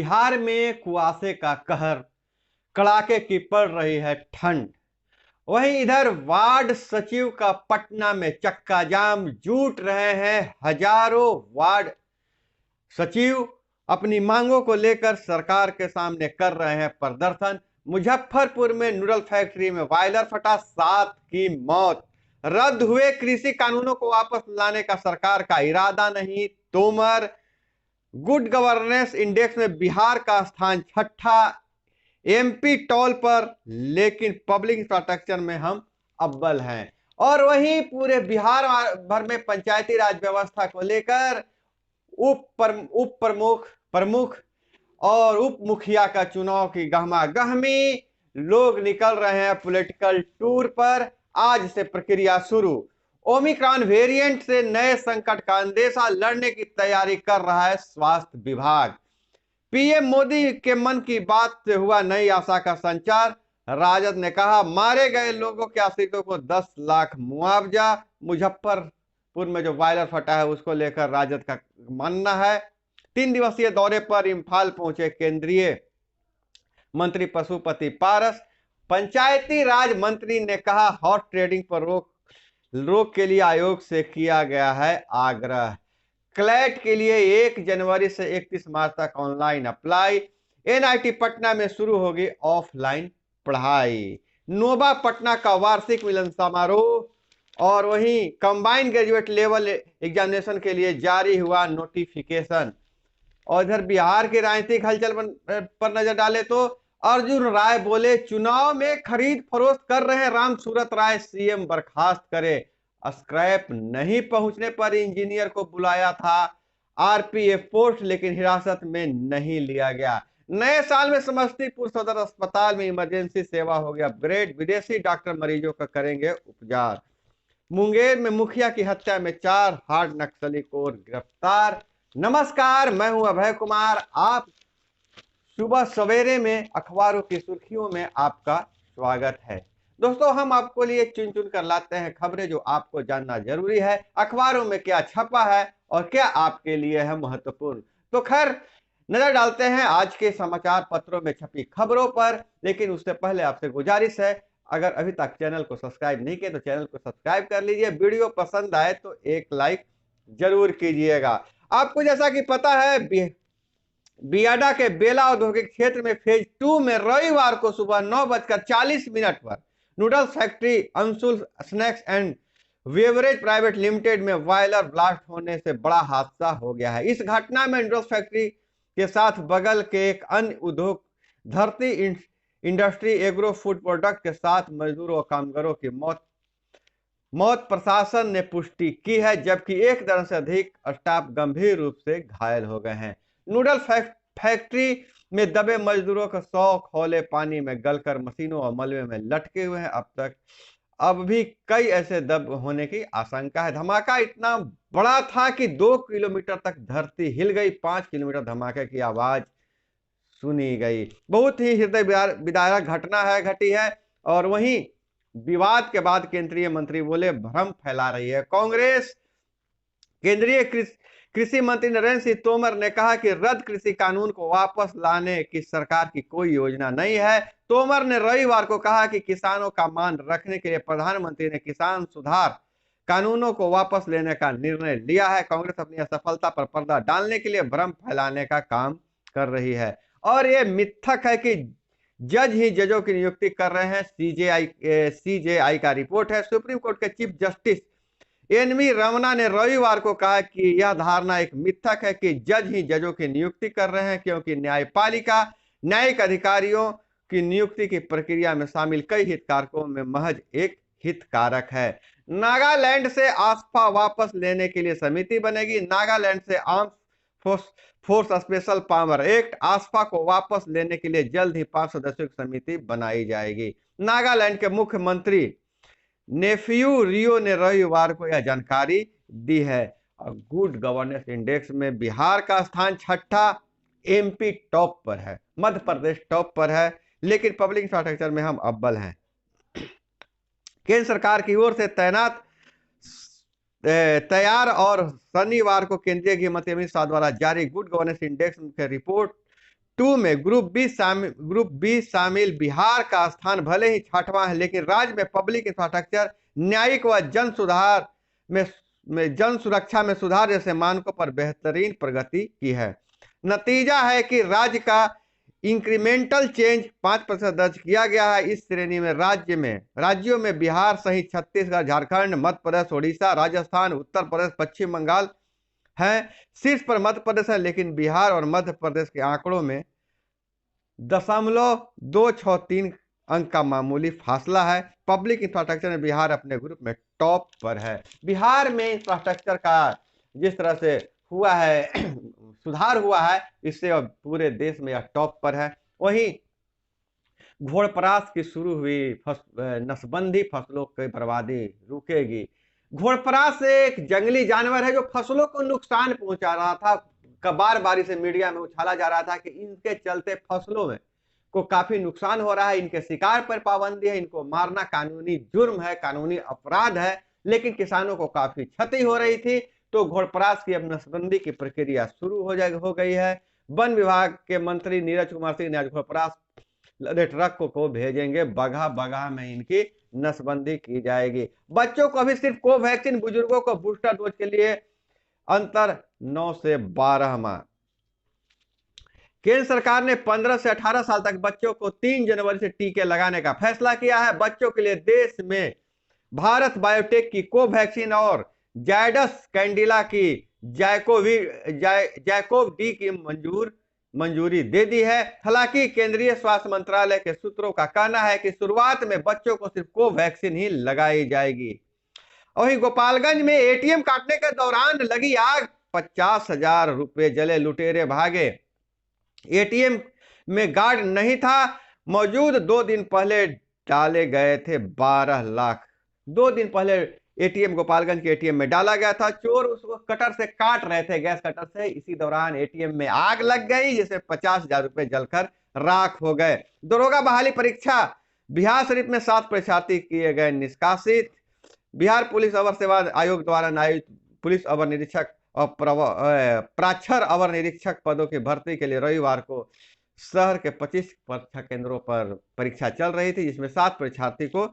बिहार में कुआसे का कहर, कड़ाके की पड़ रही है ठंड। वहीं इधर वार्ड सचिव का पटना में चक्का जाम, जूट रहे हैं हजारों वार्ड सचिव। अपनी मांगों को लेकर सरकार के सामने कर रहे हैं प्रदर्शन। मुजफ्फरपुर में नूडल फैक्ट्री में बॉयलर फटा, 7 की मौत। रद्द हुए कृषि कानूनों को वापस लाने का सरकार का इरादा नहीं, तोमर। गुड गवर्नेंस इंडेक्स में बिहार का स्थान 6ठा, एमपी टॉल पर, लेकिन पब्लिक इंफ्रास्ट्रक्चर में हम अव्वल हैं। और वहीं पूरे बिहार भर में पंचायती राज व्यवस्था को लेकर उप प्रमुख प्रमुख और उप मुखिया का चुनाव की गहमा गहमी। लोग निकल रहे हैं पॉलिटिकल टूर पर। आज से प्रक्रिया शुरू। ओमिक्रॉन वेरिएंट से नए संकट का अंदेशा, लड़ने की तैयारी कर रहा है स्वास्थ्य विभाग। पीएम मोदी के मन की बात से हुआ नई आशा का संचार। राजद ने कहा मारे गए लोगों के आश्रितों को 10 लाख मुआवजा। मुजफ्फरपुर में जो बॉयलर फटा है उसको लेकर राजद का मानना है। 3 दिवसीय दौरे पर इंफाल पहुंचे केंद्रीय मंत्री पशुपति पारस। पंचायती राज मंत्री ने कहा हॉर्स ट्रेडिंग पर रोक के लिए आयोग से किया गया है आग्रह। क्लैट के लिए 1 जनवरी से 31 मार्च तक ऑनलाइन अप्लाई। एनआईटी पटना में शुरू होगी ऑफलाइन पढ़ाई। नोबा पटना का वार्षिक मिलन समारोह। और वहीं कंबाइंड ग्रेजुएट लेवल एग्जामिनेशन के लिए जारी हुआ नोटिफिकेशन। और इधर बिहार की राजनीतिक हलचल पर नजर डाले तो अर्जुन राय बोले चुनाव में खरीद फरोख्त कर रहे राम सूरत राय, सीएम बर्खास्त करे। स्क्रैप नहीं पहुंचने पर इंजीनियर को बुलाया था आरपीएफ पोस्ट, लेकिन हिरासत में नहीं लिया गया। नए साल में समस्तीपुर सदर अस्पताल में इमरजेंसी सेवा हो गया अपग्रेड, विदेशी डॉक्टर मरीजों का करेंगे उपचार। मुंगेर में मुखिया की हत्या में 4 हार्ड नक्सली को गिरफ्तार। नमस्कार, मैं हूं अभय कुमार। आप सुबह सवेरे में अखबारों की सुर्खियों में आपका स्वागत है। दोस्तों, हम आपको लिए चुन चुन कर लाते हैं खबरें जो आपको जानना जरूरी है। अखबारों में क्या छपा है और क्या आपके लिए है महत्वपूर्ण। तो खैर, नजर डालते हैं आज के समाचार पत्रों में छपी खबरों पर। लेकिन उससे पहले आपसे गुजारिश है, अगर अभी तक चैनल को सब्सक्राइब नहीं किया तो चैनल को सब्सक्राइब कर लीजिए। वीडियो पसंद आए तो एक लाइक जरूर कीजिएगा। आपको जैसा कि पता है, बियाडा के बेला औद्योगिक क्षेत्र में फेज 2 में रविवार को सुबह 9:40 पर noodles factory Anshul snacks and beverage private limited में बॉयलर ब्लास्ट होने से बड़ा हादसा हो गया है। इस घटना में नूडल्स फैक्ट्री के साथ बगल के एक अन्य उद्योग धरती इंडस्ट्री एग्रो फूड प्रोडक्ट के 7 मजदूरों और कामगारों की मौत प्रशासन ने पुष्टि की है, जबकि 1 दर्जन से अधिक स्टाफ गंभीर रूप से घायल हो गए हैं। नूडल फैक्ट्री में दबे मजदूरों का 100 खौले पानी में गलकर मशीनों और मलबे में लटके हुए हैं। अब भी कई ऐसे दब होने की आशंका है। धमाका इतना बड़ा था कि 2 किलोमीटर तक धरती हिल गई। 5 किलोमीटर धमाके की आवाज सुनी गई। बहुत ही हृदय विदारक घटना घटी है। और वहीं विवाद के बाद केंद्रीय मंत्री बोले भ्रम फैला रही है कांग्रेस। केंद्रीय कृषि मंत्री नरेंद्र सिंह तोमर ने कहा कि रद्द कृषि कानून को वापस लाने की सरकार की कोई योजना नहीं है। तोमर ने रविवार को कहा कि किसानों का मान रखने के लिए प्रधानमंत्री ने किसान सुधार कानूनों को वापस लेने का निर्णय लिया है। कांग्रेस अपनी असफलता पर पर्दा डालने के लिए भ्रम फैलाने का काम कर रही है। और यह मिथक है कि जज ही जजों की नियुक्ति कर रहे हैं। सीजेआई का रिपोर्ट है। सुप्रीम कोर्ट के चीफ जस्टिस एनवी रमना ने रविवार को कहा कि यह धारणा एक मिथक है कि जज ही जजों की नियुक्ति कर रहे हैं, क्योंकि न्यायपालिका न्यायिक अधिकारियों की नियुक्ति की प्रक्रिया में शामिल कई हितधारकों में महज एक हितकारक है। नागालैंड से आस्फा वापस लेने के लिए समिति बनेगी। नागालैंड से armed force special power act AFSPA को वापस लेने के लिए जल्द ही 5 सदस्यों की समिति बनाई जाएगी। नागालैंड के मुख्यमंत्री नेफ्यू रियो ने रविवार को यह जानकारी दी है। गुड गवर्नेंस इंडेक्स में बिहार का स्थान 6ठा, एमपी टॉप पर है, मध्य प्रदेश टॉप पर है, लेकिन पब्लिक इंफ्रास्ट्रक्चर में हम अव्वल हैं। केंद्र सरकार की ओर से तैयार और शनिवार को केंद्रीय गृह मंत्री अमित शाह द्वारा जारी गुड गवर्नेंस इंडेक्स के रिपोर्ट 2 में ग्रुप बी शामिल बिहार का स्थान भले ही 6वां है, लेकिन राज्य में पब्लिक इंफ्रास्ट्रक्चर, न्यायिक व जन सुरक्षा में सुधार जैसे मानकों पर बेहतरीन प्रगति की है। नतीजा है कि राज्य का इंक्रीमेंटल चेंज 5% दर्ज किया गया है। इस श्रेणी में राज्यों में बिहार सहित छत्तीसगढ़, झारखंड, मध्य प्रदेश, ओडिशा, राजस्थान, उत्तर प्रदेश, पश्चिम बंगाल है। शीर्ष पर मध्य प्रदेश है, लेकिन बिहार और मध्य प्रदेश के आंकड़ों में 0.263 अंक का मामूली फासला है। पब्लिक इंफ्रास्ट्रक्चर में बिहार अपने ग्रुप में टॉप पर है। बिहार में इंफ्रास्ट्रक्चर का जिस तरह से हुआ है सुधार हुआ है, इससे अब पूरे देश में यह टॉप पर है। वहीं घोड़परास की शुरू हुई नसबंदी फसलों की बर्बादी रुकेगी। घोड़परास एक जंगली जानवर है जो फसलों को नुकसान पहुंचा रहा था। बार बार इसे मीडिया में उछाला जा रहा था कि इनके चलते फसलों में को काफी नुकसान हो रहा है, इनके शिकार पर पाबंदी है, इनको मारना कानूनी जुर्म है, कानूनी अपराध है, लेकिन किसानों को काफी क्षति हो रही थी। तो घोड़परास की अब नसबंदी की प्रक्रिया शुरू हो गई है। वन विभाग के मंत्री नीरज कुमार सिंह ने आज घोड़परास ट्रक को भेजेंगे, बगहा बगहा में इनकी नसबंदी की जाएगी। बच्चों को अभी सिर्फ कोवैक्सीन, बुजुर्गों को बूस्टर डोज के लिए अंतर 9 से 12 माह। केंद्र सरकार ने 15 से 18 साल तक बच्चों को 3 जनवरी से टीके लगाने का फैसला किया है। बच्चों के लिए देश में भारत बायोटेक की कोवैक्सीन और जायडस कैंडिला की जैकोव डी की मंजूरी दे दी है। हालांकि केंद्रीय स्वास्थ्य मंत्रालय के सूत्रों का कहना है कि शुरुआत में बच्चों को सिर्फ कोवैक्सीन ही लगाई जाएगी। वहीं गोपालगंज में एटीएम काटने के दौरान लगी आग, 50,000 रुपए जले, लुटेरे भागे। एटीएम में गार्ड नहीं था मौजूद। 2 दिन पहले डाले गए थे 12 लाख। 2 दिन पहले एटीएम गोपालगंज के एटीएम में डाला गया था। चोर उसको कटर से काट रहे थे, गैस कटर से। इसी दौरान एटीएम में आग लग गई, जिससे 50,000 रुपए जलकर राख हो गए। दरोगा बहाली परीक्षा, बिहार शरीफ में 7 परीक्षार्थी किए गए निष्कासित। बिहार पुलिस अवर सेवा आयोग द्वारा नायब पुलिस अवर निरीक्षक और प्राक्षर अवर निरीक्षक पदों की भर्ती के लिए रविवार को शहर के 25 परीक्षा केंद्रों पर परीक्षा चल रही थी, जिसमें 7 परीक्षार्थी को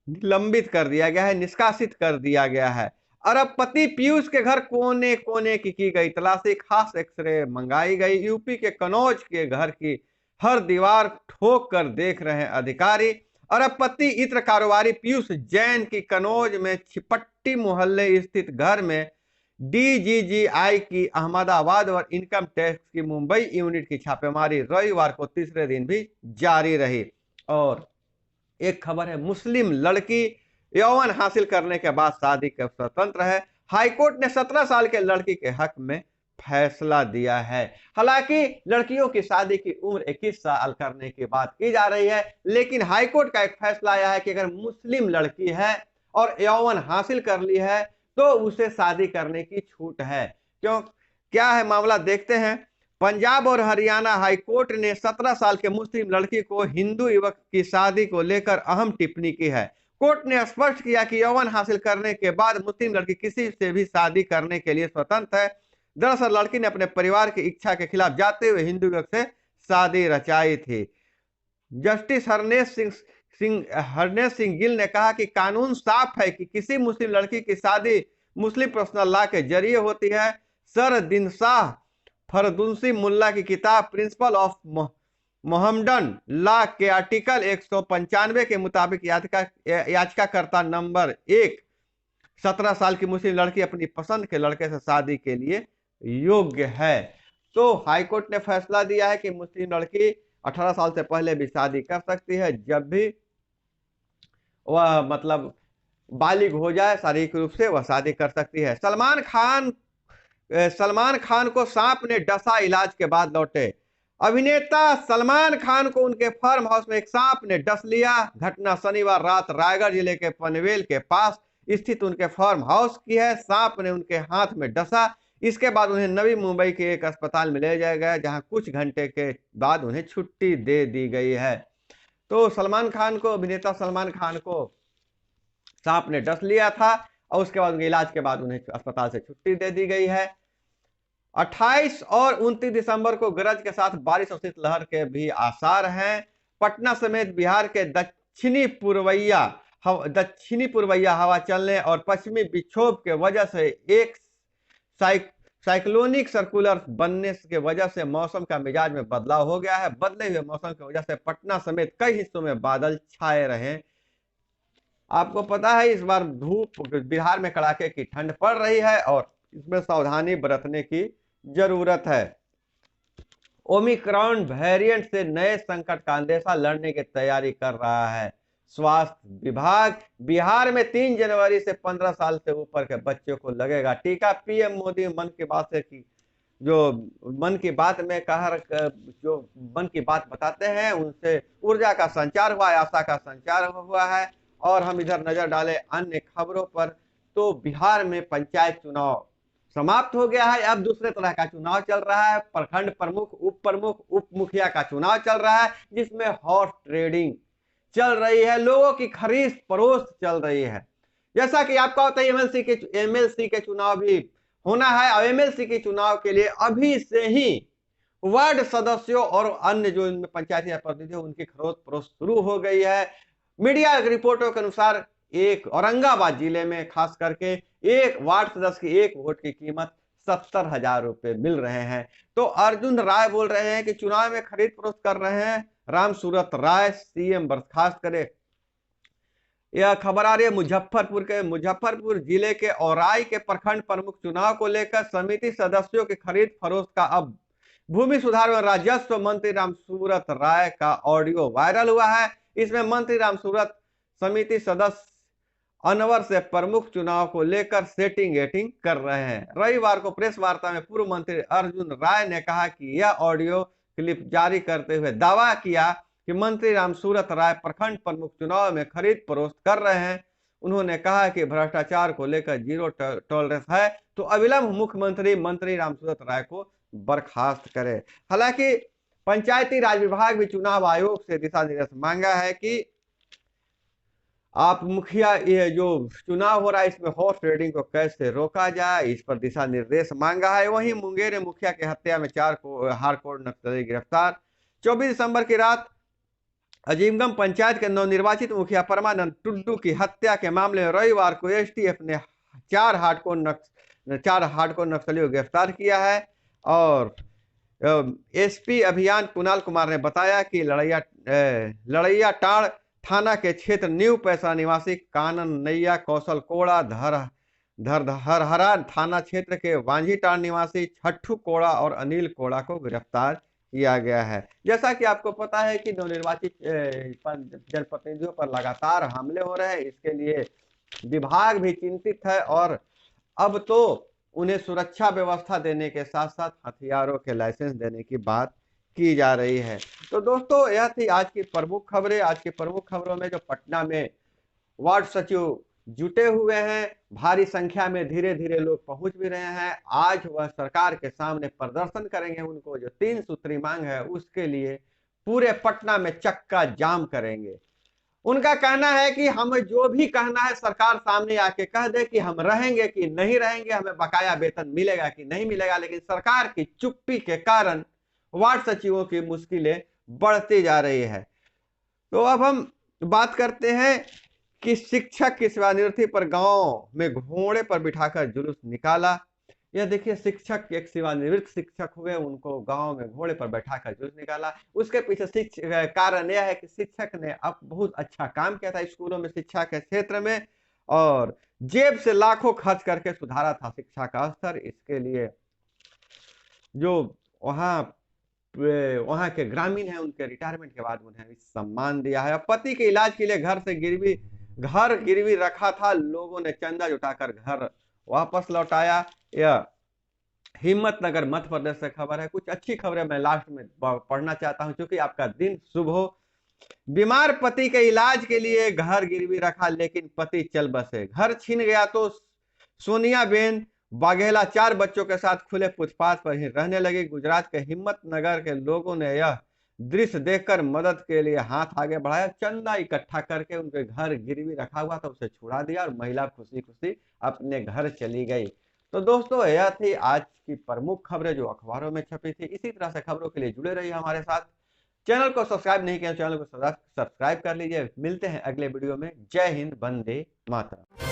निलंबित कर दिया गया है, निष्कासित कर दिया गया है। अरबपति पीयूष के घर कोने कोने की गई तलाशी, खास एक्सरे मंगाई गई। यूपी के कनौज के घर की हर दीवार ठोक कर देख रहे अधिकारी। अरबपति इत्र कारोबारी पीयूष जैन की कनौज में छिपट्टी मोहल्ले स्थित घर में डीजीजीआई की अहमदाबाद और इनकम टैक्स की मुंबई यूनिट की छापेमारी रविवार को तीसरे दिन भी जारी रही। और एक खबर है, मुस्लिम लड़की यौवन हासिल करने के बाद शादी के स्वतंत्र है। हाईकोर्ट ने 17 साल के लड़की के हक में फैसला दिया है। हालांकि लड़कियों की शादी की उम्र 21 साल करने की बात की जा रही है, लेकिन हाईकोर्ट का एक फैसला आया है कि अगर मुस्लिम लड़की है और यौवन हासिल कर ली है तो उसे शादी करने की छूट है। क्या है मामला, देखते हैं। पंजाब और हरियाणा हाईकोर्ट ने 17 साल के मुस्लिम लड़की को हिंदू युवक की शादी को लेकर अहम टिप्पणी की है। कोर्ट ने स्पष्ट किया कि यौवन हासिल करने के बाद मुस्लिम लड़की किसी से भी शादी करने के लिए स्वतंत्र है। दरअसल लड़की ने अपने परिवार की इच्छा के खिलाफ जाते हुए हिंदू युवक से शादी रचाई थी। जस्टिस हरनेश सिंह गिल ने कहा कि कानून साफ है कि किसी मुस्लिम लड़की की शादी मुस्लिम पर्सनल लॉ के जरिए होती है। सर दिनशाह फरदुंसी मुल्ला की किताब प्रिंसिपल ऑफ मोहम्मडन लॉ के आर्टिकल 195 के मुताबिक याचिकाकर्ता नंबर 1 17 साल की मुस्लिम लड़की अपनी पसंद के लड़के से शादी के लिए योग्य है। तो हाईकोर्ट ने फैसला दिया है कि मुस्लिम लड़की 18 साल से पहले भी शादी कर सकती है, जब भी वह मतलब बालिग हो जाए शारीरिक रूप से वह शादी कर सकती है। सलमान खान को सांप ने डसा, इलाज के बाद लौटे। अभिनेता सलमान खान को उनके फार्म हाउस में एक सांप ने डस लिया। घटना शनिवार रात रायगढ़ जिले के पनवेल के पास स्थित उनके फार्म हाउस की है। सांप ने उनके हाथ में डसा। इसके बाद उन्हें नवी मुंबई के एक अस्पताल में ले जाया गया, जहां कुछ घंटे के बाद उन्हें छुट्टी दे दी गई है। तो अभिनेता सलमान खान को सांप ने डस लिया था और उसके बाद उनके इलाज के बाद उन्हें अस्पताल से छुट्टी दे दी गई है। 28 और 29 दिसंबर को गरज के साथ बारिश और शीतलहर के भी आसार हैं। पटना समेत बिहार के दक्षिणी पूर्वैया हवा चलने और पश्चिमी विक्षोभ के वजह से एक साइक्लोनिक सर्कुलर बनने के वजह से मौसम का मिजाज में बदलाव हो गया है। बदले हुए मौसम की वजह से पटना समेत कई हिस्सों में बादल छाए रहे। आपको पता है इस बार धूप बिहार में कड़ाके की ठंड पड़ रही है और इसमें सावधानी बरतने की जरूरत है। ओमिक्रॉन वेरिएंट से नए संकट का अंदेशा लड़ने की तैयारी कर रहा है स्वास्थ्य विभाग। बिहार में 3 जनवरी से 15 साल से ऊपर के बच्चों को लगेगा टीका। पीएम मोदी मन की बात बताते हैं, उनसे ऊर्जा का संचार हुआ है, आशा का संचार हुआ है। और हम इधर नजर डालें अन्य खबरों पर तो बिहार में पंचायत चुनाव समाप्त हो गया है। अब दूसरे तरह का चुनाव चल रहा है। प्रखंड प्रमुख, उप प्रमुख, उप मुखिया का चुनाव चल रहा है, जिसमें हॉर्स ट्रेडिंग चल रही है, लोगों की खरीद फरोख्त चल रही है। जैसा कि आपको पता है एमएलसी के चुनाव भी होना है और एमएलसी के चुनाव के लिए अभी से ही वार्ड सदस्यों और अन्य जो इनमें पंचायती प्रतिनिधि उनकी खरीद फरोख्त शुरू हो गई है। मीडिया रिपोर्टों के अनुसार एक औरंगाबाद जिले में खास करके एक वार्ड सदस्य की एक वोट की कीमत 70,000 रुपए मिल रहे हैं। तो अर्जुन राय बोल रहे हैं कि चुनाव में खरीद फरोख्त कर रहे हैं राम सूरत राय, सीएम बर्खास्त करे। यह खबर आ रही है मुजफ्फरपुर जिले के औराई के प्रखंड प्रमुख चुनाव को लेकर समिति सदस्यों की खरीद फरोख्त का अब भूमि सुधार एवं राजस्व मंत्री राम सूरत राय का ऑडियो वायरल हुआ है। इसमें मंत्री राम सूरत समिति सदस्य अनवर से प्रमुख चुनाव को लेकर सेटिंग एटिंग कर रहे हैं। रविवार को प्रेस वार्ता में पूर्व मंत्री अर्जुन राय ने कहा कि यह ऑडियो क्लिप जारी करते हुए दावा किया कि मंत्री राम सूरत राय प्रखंड प्रमुख चुनाव में खरीद फरोख्त कर रहे हैं। उन्होंने कहा कि भ्रष्टाचार को लेकर जीरो टॉलरेंस है, तो अविलंब मुख्यमंत्री मंत्री राम सूरत राय को बर्खास्त करे। हालांकि पंचायती राज विभाग भी चुनाव आयोग से दिशा निर्देश मांगा है कि आप मुखिया ये जो चुनाव हो रहा है इसमें हॉर्स ट्रेडिंग को कैसे रोका जाए, इस पर दिशा निर्देश मांगा है। वहीं मुंगेर मुखिया की हत्या में 4 हार्डकोर नक्सली गिरफ्तार। 24 दिसंबर की रात अजीमगंज पंचायत के नवनिर्वाचित मुखिया परमानंद टुड्डू की हत्या के मामले में रविवार को एसटीएफ ने 4 हार्डकोर नक्सलियों को गिरफ्तार किया है। और एसपी अभियान कुणाल कुमार ने बताया कि लड़ैया टाड़ थाना के क्षेत्र न्यू पैसा निवासी कानन नैया, कौशल कोड़ा, धरहरा थाना क्षेत्र के वांझीटाड़ निवासी छठू कोड़ा और अनिल कोड़ा को गिरफ्तार किया गया है। जैसा कि आपको पता है कि नवनिर्वाचित जनप्रतिनिधियों पर लगातार हमले हो रहे हैं, इसके लिए विभाग भी चिंतित है और अब तो उन्हें सुरक्षा व्यवस्था देने के साथ साथ हथियारों के लाइसेंस देने की बात की जा रही है। तो दोस्तों यह थी आज की प्रमुख खबरें। आज की प्रमुख खबरों में जो पटना में वार्ड सचिव जुटे हुए हैं, भारी संख्या में धीरे धीरे लोग पहुंच भी रहे हैं। आज वह सरकार के सामने प्रदर्शन करेंगे, उनको जो 3 सूत्री मांग है उसके लिए पूरे पटना में चक्का जाम करेंगे। उनका कहना है कि हमें जो भी कहना है सरकार सामने आके कह दे कि हम रहेंगे कि नहीं रहेंगे, हमें बकाया वेतन मिलेगा कि नहीं मिलेगा। लेकिन सरकार की चुप्पी के कारण वार्ड सचिवों की मुश्किलें बढ़ती जा रही है। तो अब हम बात करते हैं कि शिक्षक की सेवानिवृत्ति पर गांव में घोड़े पर बिठाकर जुलूस निकाला। यह देखिए, शिक्षक एक सेवानिवृत्त शिक्षक हुए, उनको गांव में घोड़े पर बैठाकर जुलूस निकाला। उसके पीछे कारण यह है कि शिक्षक ने अब बहुत अच्छा काम किया था स्कूलों में शिक्षा के क्षेत्र में और जेब से लाखों खर्च करके सुधारा था शिक्षा का स्तर। इसके लिए जो वहां के ग्रामीण हैं उनके रिटायरमेंट के बाद उन्हें सम्मान दिया है। पति के इलाज के लिए घर गिरवी रखा था, लोगों ने चंदा जुटाकर घर वापस लौटाया। यह हिम्मतनगर मध्य प्रदेश से खबर है। कुछ अच्छी खबरें मैं लास्ट में पढ़ना चाहता हूं क्योंकि आपका दिन शुभ हो। बीमार पति के इलाज के लिए घर गिरवी रखा लेकिन पति चल बसे, घर छीन गया तो सोनिया बेन बाघेला 4 बच्चों के साथ खुले फुटपाथ पर ही रहने लगी। गुजरात के हिम्मतनगर के लोगों ने यह दृश्य देखकर मदद के लिए हाथ आगे बढ़ाया, चंदा इकट्ठा करके उनके घर गिरवी रखा हुआ था उसे छुड़ा दिया और महिला खुशी खुशी अपने घर चली गई। तो दोस्तों यह थी आज की प्रमुख खबरें जो अखबारों में छपी थी। इसी तरह से खबरों के लिए जुड़े रहिए हमारे साथ। चैनल को सब्सक्राइब नहीं किया, चैनल को सब्सक्राइब कर लीजिए। मिलते हैं अगले वीडियो में। जय हिंद, वंदे मातरम।